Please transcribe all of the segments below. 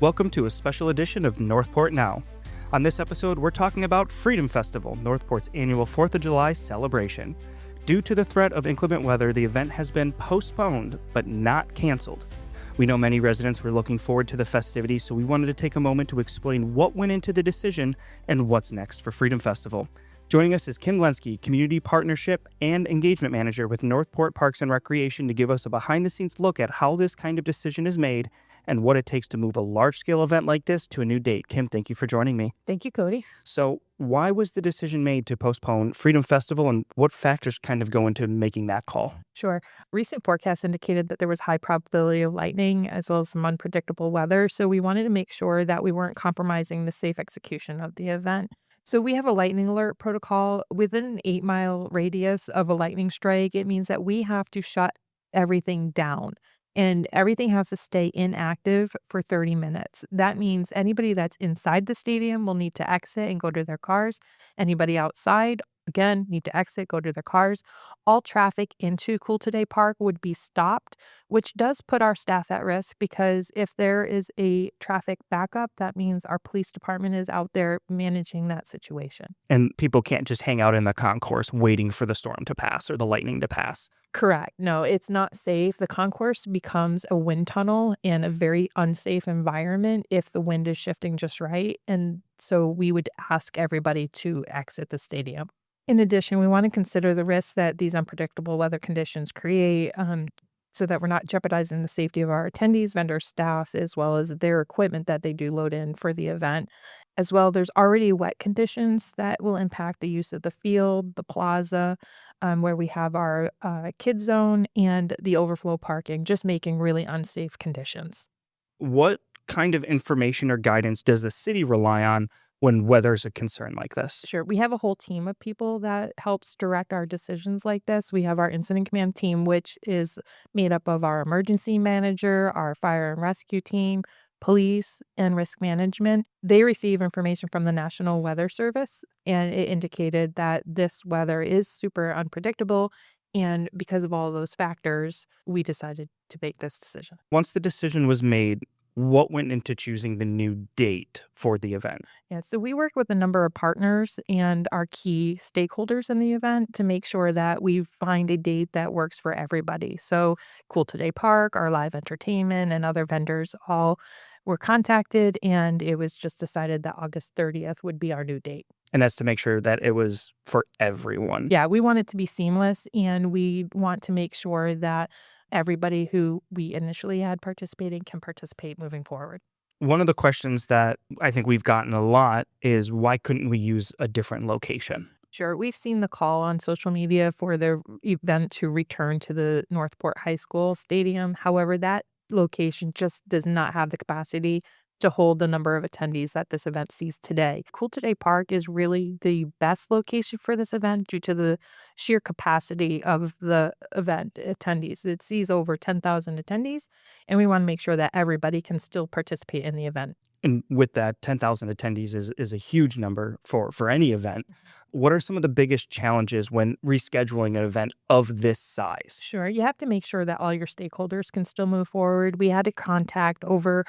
Welcome to a special edition of Northport Now. On this episode, we're talking about Freedom Festival, Northport's annual 4th of July celebration. Due to the threat of inclement weather, the event has been postponed, but not canceled. We know many residents were looking forward to the festivities, so we wanted to take a moment to explain what went into the decision and what's next for Freedom Festival. Joining us is Kim Lencki, Community Partnership and Engagement Manager with Northport Parks and Recreation, to give us a behind-the-scenes look at how this kind of decision is made and what it takes to move a large-scale event like this to a new date. Kim, thank you for joining me. Thank you, Cody. So why was the decision made to postpone Freedom Festival, and what factors kind of go into making that call? Sure. Recent forecasts indicated that there was high probability of lightning as well as some unpredictable weather. So we wanted to make sure that we weren't compromising the safe execution of the event. So we have a lightning alert protocol within an 8-mile radius of a lightning strike. It means that we have to shut everything down. And everything has to stay inactive for 30 minutes. That means anybody that's inside the stadium will need to exit and go to their cars. Anybody outside, again, need to exit, go to their cars. All traffic into Cool Today Park would be stopped, which does put our staff at risk because if there is a traffic backup, that means our police department is out there managing that situation. And people can't just hang out in the concourse waiting for the storm to pass or the lightning to pass. Correct. No, it's not safe. The concourse becomes a wind tunnel and a very unsafe environment if the wind is shifting just right. And so we would ask everybody to exit the stadium. In addition, we want to consider the risks that these unpredictable weather conditions create so that we're not jeopardizing the safety of our attendees, vendor staff, as well as their equipment that they do load in for the event. As well, there's already wet conditions that will impact the use of the field, the plaza, where we have our kids zone, and the overflow parking, just making really unsafe conditions. What kind of information or guidance does the city rely on when weather's a concern like this? Sure. We have a whole team of people that helps direct our decisions like this. We have our incident command team, which is made up of our emergency manager, our fire and rescue team, police, and risk management. They receive information from the National Weather Service, and it indicated that this weather is super unpredictable. And because of all those factors, we decided to make this decision. Once the decision was made, what went into choosing the new date for the event? Yeah, so we work with a number of partners and our key stakeholders in the event to make sure that we find a date that works for everybody. So Cool Today Park, our live entertainment, and other vendors all were contacted, and it was just decided that August 30th would be our new date. And that's to make sure that it was for everyone. Yeah, we want it to be seamless, and we want to make sure that everybody who we initially had participating can participate moving forward. One of the questions that I think we've gotten a lot is, why couldn't we use a different location? Sure. We've seen the call on social media for the event to return to the Northport High School Stadium. However, that location just does not have the capacity to hold the number of attendees that this event sees today. Cool Today Park is really the best location for this event due to the sheer capacity of the event attendees. It sees over 10,000 attendees, and we want to make sure that everybody can still participate in the event. And with that, 10,000 attendees is a huge number for any event. What are some of the biggest challenges when rescheduling an event of this size? Sure. You have to make sure that all your stakeholders can still move forward. We had to contact over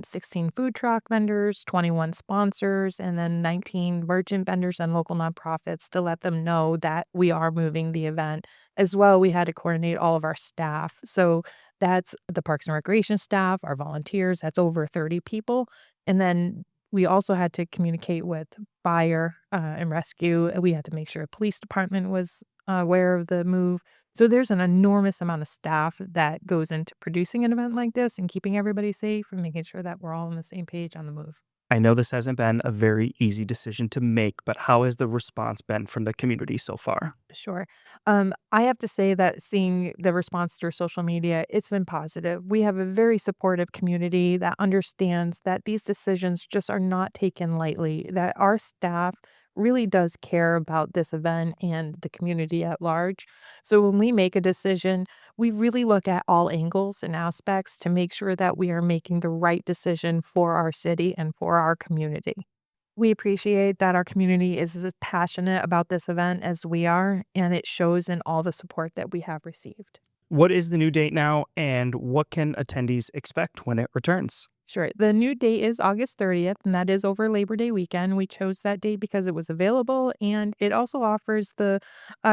16 food truck vendors, 21 sponsors, and then 19 merchant vendors and local nonprofits to let them know that we are moving the event. As well, we had to coordinate all of our staff. So that's the Parks and Recreation staff, our volunteers, that's over 30 people. And then we also had to communicate with fire and rescue. We had to make sure the police department was aware of the move. So there's an enormous amount of staff that goes into producing an event like this and keeping everybody safe and making sure that we're all on the same page on the move. I know this hasn't been a very easy decision to make, but how has the response been from the community so far? Sure. I have to say that seeing the response through social media, it's been positive. We have a very supportive community that understands that these decisions just are not taken lightly, that our staff really does care about this event and the community at large. So when we make a decision, we really look at all angles and aspects to make sure that we are making the right decision for our city and for our community. We appreciate that our community is as passionate about this event as we are, and it shows in all the support that we have received. What is the new date now, and what can attendees expect when it returns? Sure. The new date is August 30th, and that is over Labor Day weekend. We chose that date because it was available, and it also offers the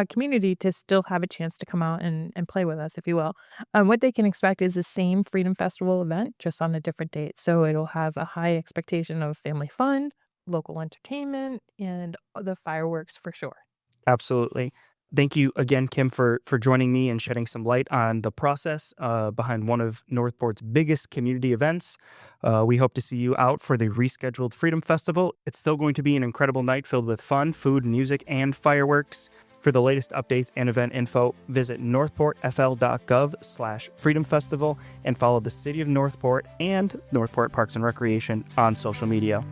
community to still have a chance to come out and play with us, if you will. What they can expect is the same Freedom Festival event, just on a different date. So it'll have a high expectation of family fun, local entertainment, and the fireworks for sure. Absolutely. Thank you again, Kim, for joining me and shedding some light on the process behind one of Northport's biggest community events. We hope to see you out for the rescheduled Freedom Festival. It's still going to be an incredible night filled with fun, food, music, and fireworks. For the latest updates and event info, visit northportfl.gov/Freedom Festival and follow the City of Northport and Northport Parks and Recreation on social media.